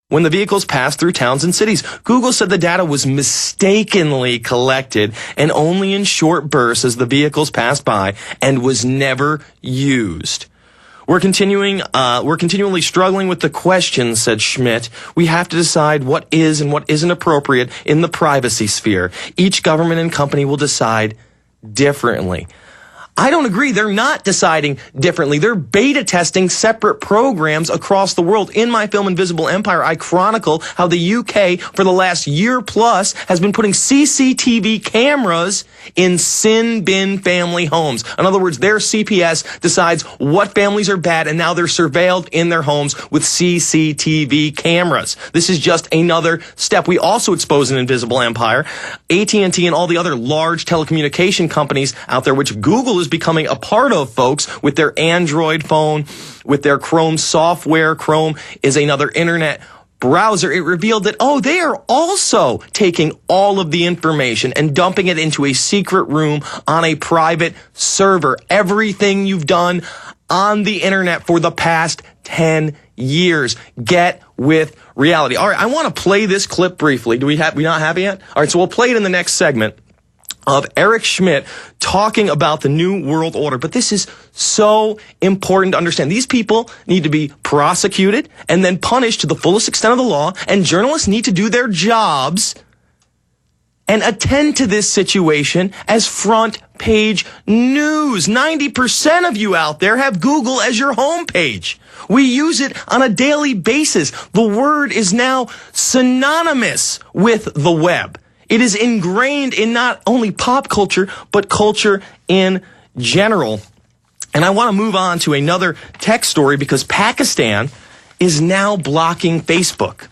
when the vehicles passed through towns and cities. Google said the data was mistakenly collected and only in short bursts as the vehicles passed by and was never used. We're continually struggling with the question, said Schmidt. We have to decide what is and what isn't appropriate in the privacy sphere. Each government and company will decide differently. I don't agree. They're not deciding differently. They're beta testing separate programs across the world. In my film Invisible Empire, I chronicle how the UK for the last year plus has been putting CCTV cameras in sin bin family homes. In other words, their CPS decides what families are bad, and now they're surveilled in their homes with CCTV cameras. This is just another step. We also expose in Invisible Empire AT&T and all the other large telecommunication companies out there, which Google is becoming a part of, folks, with their Android phone, with their Chrome software. Chrome is another internet browser. It revealed that, they are also taking all of the information and dumping it into a secret room on a private server. Everything you've done on the internet for the past 10 years. Get with reality. All right, I want to play this clip briefly. We not have it yet? All right, so we'll play it in the next segment of Eric Schmidt talking about the New World Order. But this is so important to understand. These people need to be prosecuted and then punished to the fullest extent of the law, and journalists need to do their jobs and attend to this situation as front page news. 90% of you out there have Google as your homepage. We use it on a daily basis. The word is now synonymous with the web. It is ingrained in not only pop culture, but culture in general. And I want to move on to another tech story because Pakistan is now blocking Facebook.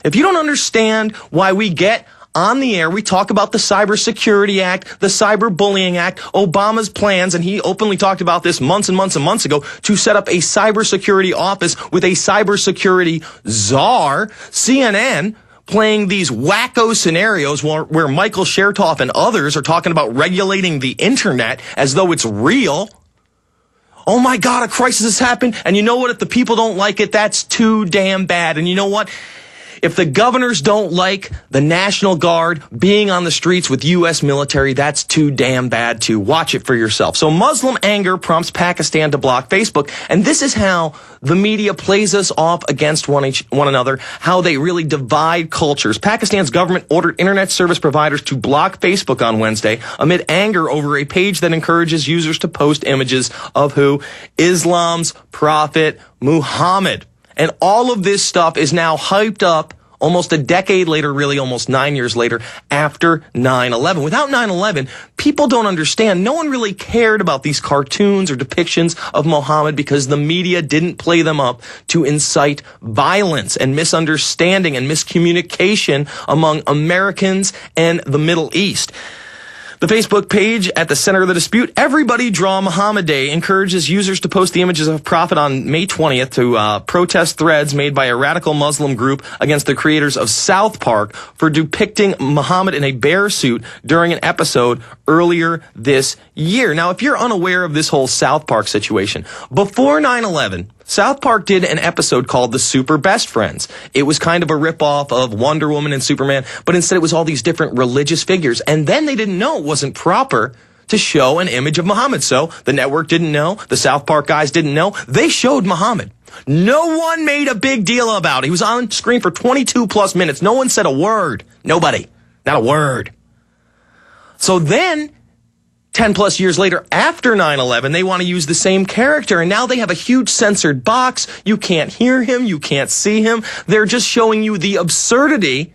If you don't understand why we get on the air, we talk about the Cybersecurity Act, the Cyberbullying Act, Obama's plans, and he openly talked about this months and months and months ago, to set up a cybersecurity office with a cybersecurity czar. CNN playing these wacko scenarios where Michael Chertoff and others are talking about regulating the internet as though it's real. Oh my God, a crisis has happened. And you know what? If the people don't like it, that's too damn bad. And you know what? If the governors don't like the National Guard being on the streets with U.S. military, that's too damn bad too. Watch it for yourself. So Muslim anger prompts Pakistan to block Facebook. And this is how the media plays us off against one another, how they really divide cultures. Pakistan's government ordered internet service providers to block Facebook on Wednesday amid anger over a page that encourages users to post images of who? Islam's prophet Muhammad. And all of this stuff is now hyped up almost a decade later, really almost 9 years later, after 9/11. Without 9/11, people don't understand. No one really cared about these cartoons or depictions of Muhammad because the media didn't play them up to incite violence and misunderstanding and miscommunication among Americans and the Middle East. The Facebook page at the center of the dispute, Everybody Draw Muhammad Day, encourages users to post the images of Prophet on May 20th to protest threads made by a radical Muslim group against the creators of South Park for depicting Muhammad in a bear suit during an episode earlier this year. Now, if you're unaware of this whole South Park situation, before 9/11, South Park did an episode called The Super Best Friends. It was kind of a ripoff of Wonder Woman and Superman, but instead it was all these different religious figures. And then they didn't know it wasn't proper to show an image of Muhammad. So the network didn't know. The South Park guys didn't know. They showed Muhammad. No one made a big deal about it. He was on screen for 22 plus minutes. No one said a word. Nobody. Not a word. So then 10 plus years later, after 9/11, they want to use the same character, and now they have a huge censored box. You can't hear him. You can't see him. They're just showing you the absurdity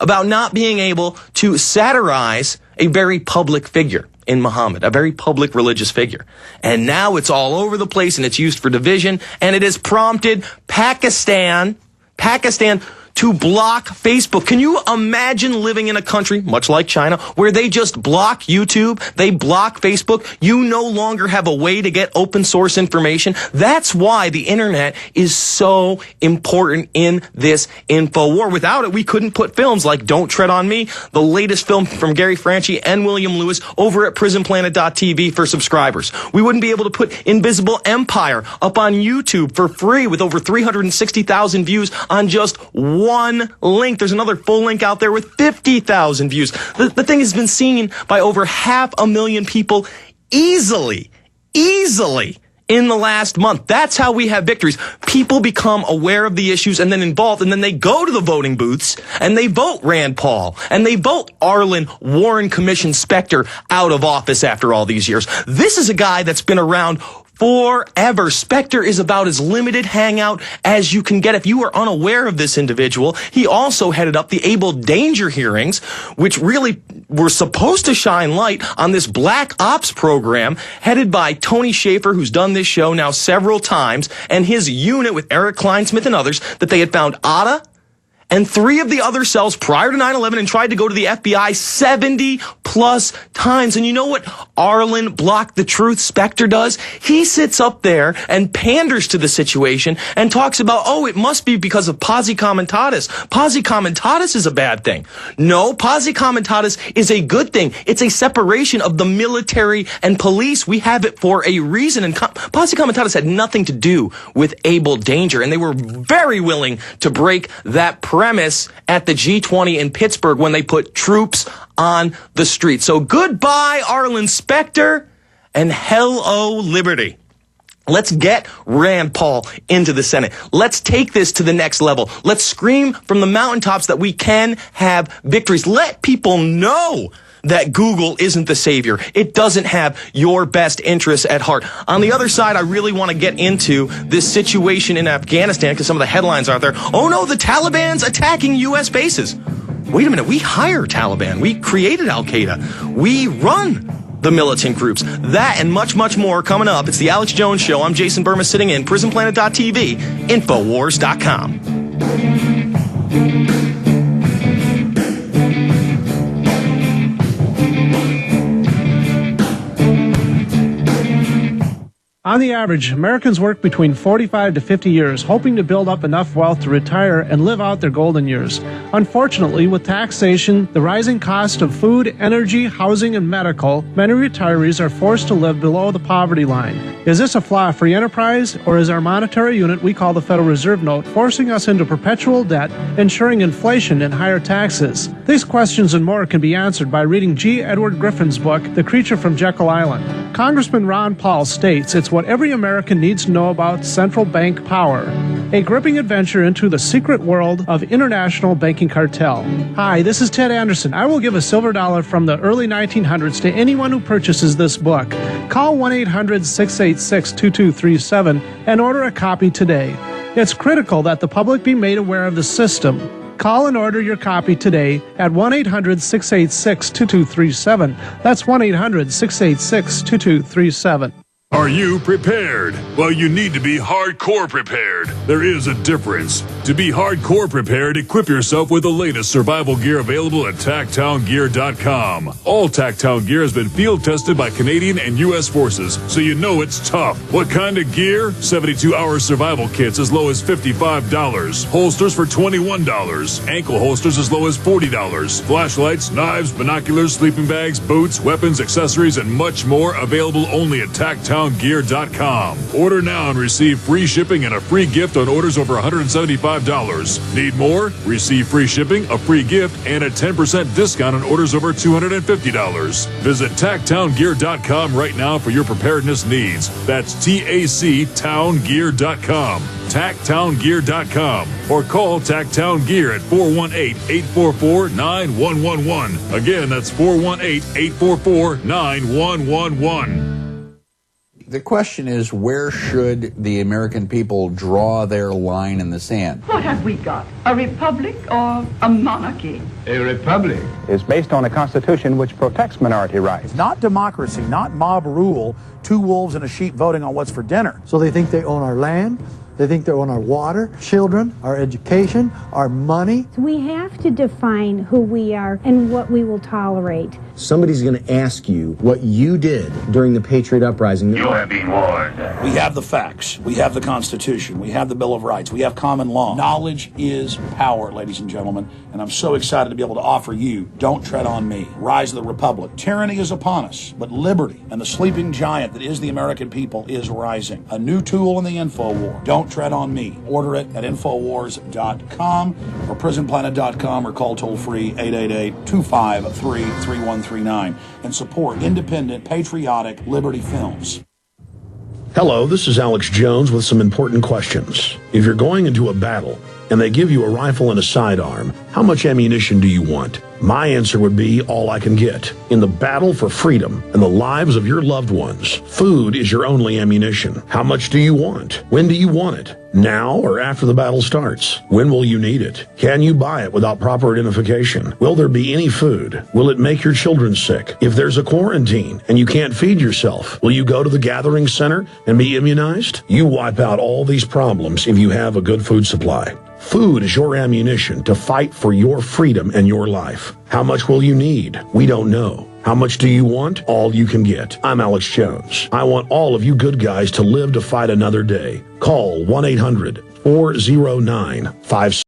about not being able to satirize a very public figure in Muhammad, a very public religious figure. And now it's all over the place, and it's used for division, and it has prompted Pakistan to block Facebook. Can you imagine living in a country, much like China, where they just block YouTube, they block Facebook? You no longer have a way to get open source information. That's why the internet is so important in this info war. Without it, we couldn't put films like Don't Tread on Me, the latest film from Gary Franchi and William Lewis, over at prisonplanet.tv for subscribers. We wouldn't be able to put Invisible Empire up on YouTube for free with over 360,000 views on just one link. There's another full link out there with 50,000 views. The thing has been seen by over 500,000 people easily in the last month. That's how we have victories. People become aware of the issues and then involved, and then they go to the voting booths and they vote Rand Paul and they vote Arlen Warren Commission Specter out of office after all these years. This is a guy that's been around forever. Specter is about as limited hangout as you can get. If you are unaware of this individual, he also headed up the Able Danger hearings, which really were supposed to shine light on this black ops program headed by Tony Schaefer, who's done this show now several times, and his unit with Eric Kleinsmith and others, that they had found Atta and 3 of the other cells prior to 9/11 and tried to go to the FBI 70 plus times. And you know what Arlen Block the Truth Specter does? He sits up there and panders to the situation and talks about, oh, it must be because of posse comitatus. Posse comitatus is a bad thing. No, posse comitatus is a good thing. It's a separation of the military and police. We have it for a reason. And posse comitatus had nothing to do with Able Danger. And they were very willing to break that premise at the G20 in Pittsburgh when they put troops on the street. So goodbye, Arlen Specter, and hello, liberty. Let's get Rand Paul into the Senate. Let's take this to the next level. Let's scream from the mountaintops that we can have victories. Let people know that Google isn't the savior. It doesn't have your best interests at heart. On the other side, I really want to get into this situation in Afghanistan because some of the headlines out there. Oh no, the Taliban's attacking U.S. bases. Wait a minute, we hire Taliban. We created Al-Qaeda. We run the militant groups. That and much, much more coming up. It's the Alex Jones Show. I'm Jason Burma sitting in prisonplanet.tv, Infowars.com. On the average, Americans work between 45 to 50 years, hoping to build up enough wealth to retire and live out their golden years. Unfortunately, with taxation, the rising cost of food, energy, housing, and medical, many retirees are forced to live below the poverty line. Is this a flaw of free enterprise, or is our monetary unit we call the Federal Reserve Note forcing us into perpetual debt, ensuring inflation and higher taxes? These questions and more can be answered by reading G. Edward Griffin's book, The Creature from Jekyll Island. Congressman Ron Paul states it's what every American needs to know about central bank power. A gripping adventure into the secret world of international banking cartel. Hi, this is Ted Anderson. I will give a silver dollar from the early 1900s to anyone who purchases this book. Call 1-800-686-2237 and order a copy today. It's critical that the public be made aware of the system. Call and order your copy today at 1-800-686-2237. That's 1-800-686-2237. Are you prepared? Well, you need to be hardcore prepared. There is a difference. To be hardcore prepared, equip yourself with the latest survival gear available at TactownGear.com. All Tactown gear has been field tested by Canadian and U.S. forces, so you know it's tough. What kind of gear? 72-hour survival kits as low as $55. Holsters for $21. Ankle holsters as low as $40. Flashlights, knives, binoculars, sleeping bags, boots, weapons, accessories, and much more available only at TactownGear.com. Order now and receive free shipping and a free gift on orders over $175. Need more? Receive free shipping, a free gift, and a 10% discount on orders over $250. Visit TactownGear.com right now for your preparedness needs. That's TACTownGear.com. TactownGear.com. Or call Tactown Gear at 418-844-9111. Again, that's 418-844-9111. The question is, where should the American people draw their line in the sand? What have we got? A republic or a monarchy? A republic is based on a constitution which protects minority rights. Not democracy, not mob rule, two wolves and a sheep voting on what's for dinner. So they think they own our land, They think they own our water, children, our education, our money. We have to define who we are and what we will tolerate. Somebody's going to ask you what you did during the Patriot Uprising. You have been warned. We have the facts. We have the Constitution. We have the Bill of Rights. We have common law. Knowledge is power, ladies and gentlemen. And I'm so excited to be able to offer you Don't Tread on Me. Rise of the Republic. Tyranny is upon us, but liberty and the sleeping giant that is the American people is rising. A new tool in the info war. Don't Tread on Me. Order it at Infowars.com or PrisonPlanet.com or call toll-free 888-253-3139 and support independent, patriotic Liberty films. Hello, this is Alex Jones with some important questions. If you're going into a battle and they give you a rifle and a sidearm, how much ammunition do you want? My answer would be all I can get. In the battle for freedom and the lives of your loved ones, food is your only ammunition. How much do you want? When do you want it? Now or after the battle starts? When will you need it? Can you buy it without proper identification? Will there be any food? Will it make your children sick? If there's a quarantine and you can't feed yourself, will you go to the gathering center and be immunized? You wipe out all these problems if you have a good food supply. Food is your ammunition to fight for your freedom and your life. How much will you need? We don't know. How much do you want? All you can get. I'm Alex Jones. I want all of you good guys to live to fight another day. Call 1-800-409-56